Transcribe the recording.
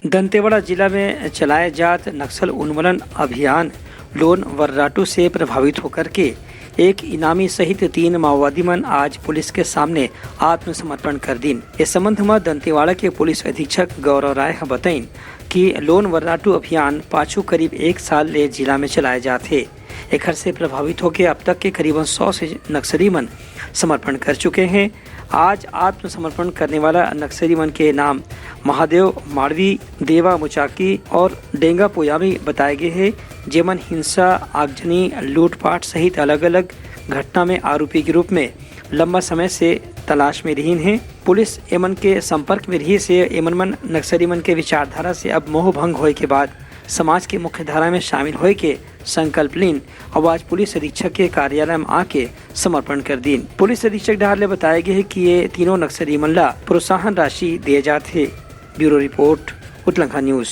दंतेवाड़ा जिला में चलाए जात नक्सल उन्मूलन अभियान लोन वर्राटू से प्रभावित होकर के एक इनामी सहित 3 माओवादी मन आज पुलिस के सामने आत्मसमर्पण कर दीन। इस संबंध में दंतेवाड़ा के पुलिस अधीक्षक गौरव राय बताइन कि लोन वर्राटू अभियान पाछू करीब 1 साल ले जिला में चलाए जाते। एक से प्रभावित होकर अब तक के करीबन 100 से नक्सली मन समर्पण कर चुके हैं। आज आत्मसमर्पण करने वाला नक्सली मन के नाम महादेव माड़वी, देवा मुचाकी और डेंगा पोयामी बताए गए हैं, जेमन हिंसा, आगजनी, लूटपाट सहित अलग अलग घटना में आरोपी के रूप में लंबा समय से तलाश में रही हैं। पुलिस एमन के संपर्क में रही से एमन मन नक्सली मन के विचारधारा से अब मोह भंग होए के बाद समाज की मुख्य धारा में शामिल होए के संकल्प लीन और आज पुलिस अधीक्षक के कार्यालय में आके समर्पण कर दीन। पुलिस अधीक्षक डार ले बताया गया है कि ये तीनों नक्सली मन ला प्रोत्साहन राशि दिए जाते। ब्यूरो रिपोर्ट, उतलंका न्यूज।